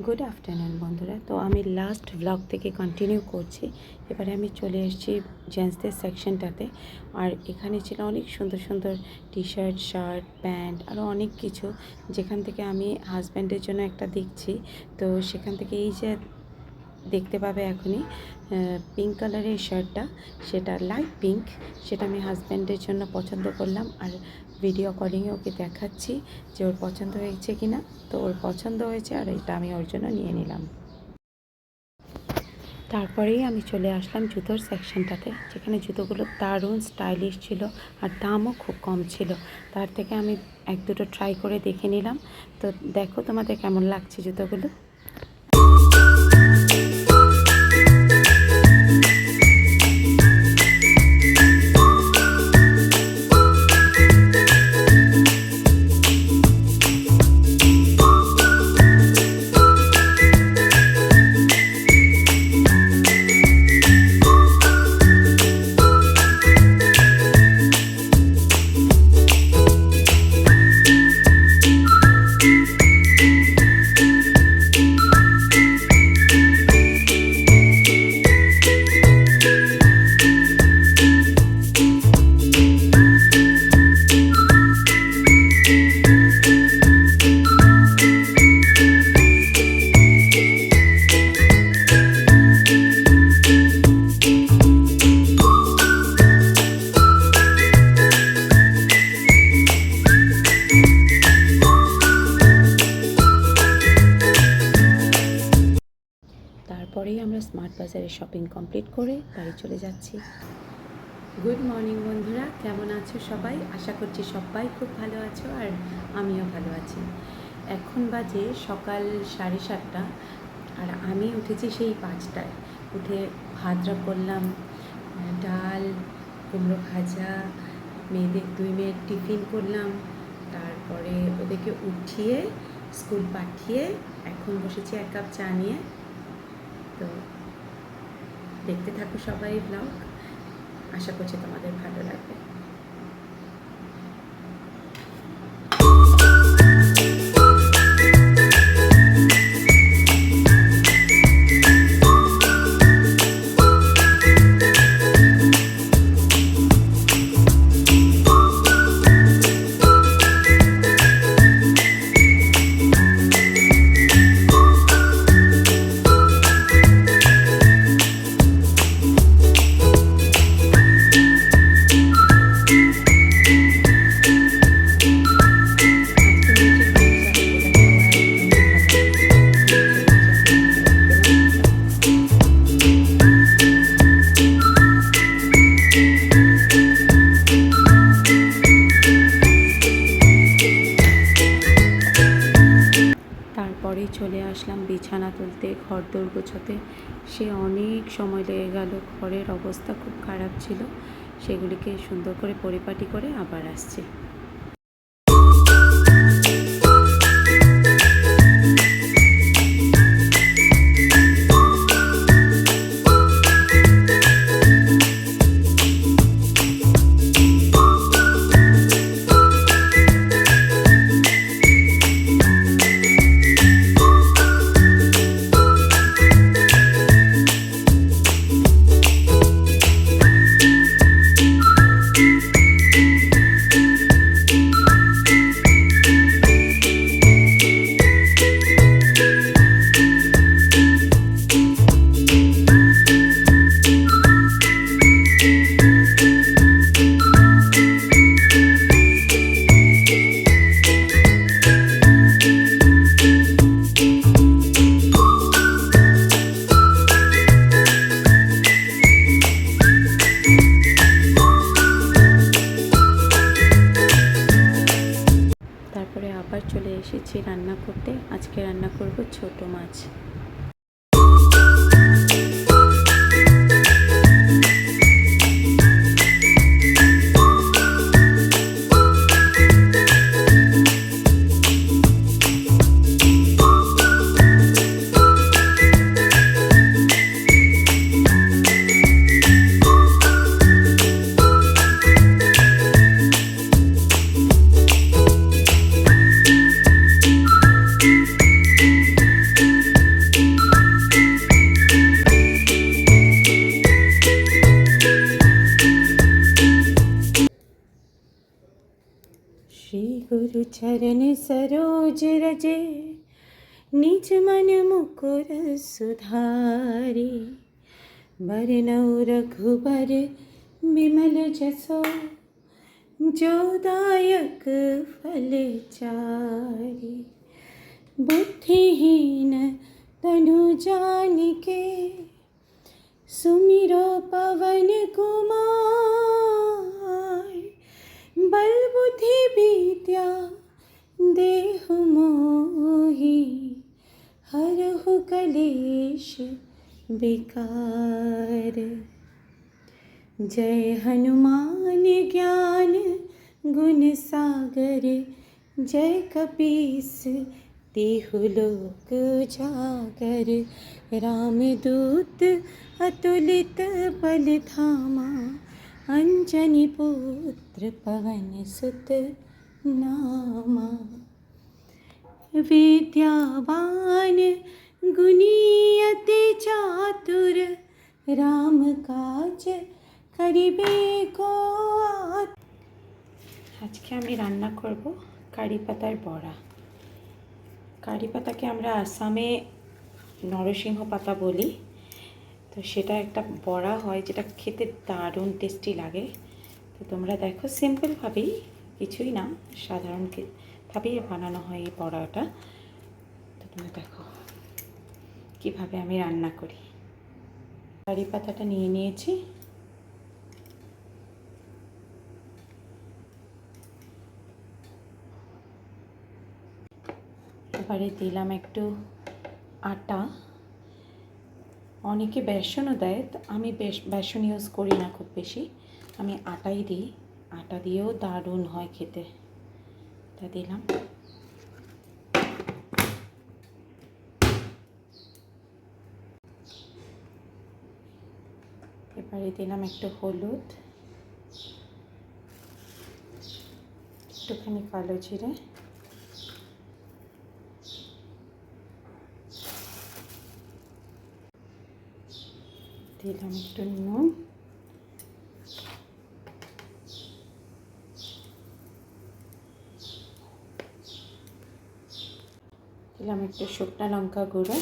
Good afternoon বন্ধুরা। তো আমি লাস্ট ব্লগ থেকে কন্টিনিউ করছি। এবারে আমি চলে এসেছি জেন্টসদের সেকশনটাতে। আর এখানে ছিল অনেক সুন্দর সুন্দর টি শার্ট, শার্ট, প্যান্ট, আরও অনেক কিছু, যেখান থেকে আমি হাজব্যান্ডের জন্য একটা দেখছি। তো সেখান থেকে এই যে দেখতে পাবে এখনই পিঙ্ক কালারের শার্টটা, সেটা লাইট পিঙ্ক, সেটা আমি হাজব্যান্ডের জন্য পছন্দ করলাম। আর ভিডিও কলিংয়ে ওকে দেখাচ্ছি যে ওর পছন্দ হয়েছে কি না। তো ওর পছন্দ হয়েছে আর এটা আমি ওর জন্য নিয়ে নিলাম। তারপরেই আমি চলে আসলাম জুতোর সেকশনটাতে, যেখানে জুতোগুলো দারুণ স্টাইলিশ ছিল আর দামও খুব কম ছিল। তার থেকে আমি এক দুটো ট্রাই করে দেখে নিলাম। তো দেখো তোমাদের কেমন লাগছে জুতোগুলো। তারপরেই আমরা স্মার্ট বাজারে শপিং কমপ্লিট করে বাড়ি চলে যাচ্ছি। গুড মর্নিং বন্ধুরা, কেমন আছো সবাই? আশা করছি সবাই খুব ভালো আছো আর আমিও ভালো আছি। এখন বাজে সকাল 7:30 আর আমি উঠেছি সেই 5টায়। উঠে ভাত করলাম, ডাল, কুমড়ো ভাজা, দুই মেয়ের টিফিন করলাম। তারপরে ওদেরকে উঠিয়ে স্কুল পাঠিয়ে এখন বসেছি এক কাপ চা নিয়ে। তো দেখতে থাকো সবাই ব্লগ, আশা করছি তোমাদের ভালো লাগবে। তারপরেই চলে আসলাম বিছানা তুলতে, ঘর দোর গোছাতে। সে অনেক সময় লেগে গেল, ঘরের অবস্থা খুব খারাপ ছিল। সেগুলিকে সুন্দর করে পরিপাটি করে আবার আসছি। তারপরে আবার চলে এসেছি রান্না করতে। আজকে রান্না করব ছোট মাছ। चरण सरोज रजे निज मन मुकुर सुधारी बरनौ रघुबर विमल जसो जो दायक फल चारि बुद्धिहीन तनु जानिके सुमिरो पवन कुमार बल बुद्धि विद्या देहु मोहि हरहु कलेश विकार। जय हनुमान ज्ञान गुण सागर जय कपीस तिहु लोक उजागर रामदूत अतुलित बल धामा अंजनी पुत्र पवन सुत नामा। विद्यावान गुणी अति चातुर राम काज करिबे को। আজকে আমি রান্না করব কারি পাতার বড়া। কারি পাতাকে আমরা আসামে নরসিংহ পাতা বলি। তো সেটা একটা বড়া হয় যেটা খেতে দারুণ টেস্টি লাগে। তো তোমরা দেখো সিম্পলভাবেই, কিছুই না, সাধারণভাবেই বানানো হয় এই বড়াটা। তো তোমরা দেখো কীভাবে আমি রান্না করি। কারি পাতাটা নিয়ে নিয়েছি, এবারে দিলাম একটু আটা। অনেকে বেসনও দেয়, তো আমি বেসন ইউজ করি না খুব বেশি, আমি আটাই দিই। আটা দিয়েও দারুণ হয় খেতে। তা দিলাম। এবারে দিলাম একটু হলুদ, একটুখানি কালো জিরে, দিলাম একটু নুন, দিলাম একটু শুকনো লঙ্কা গুঁড়ো,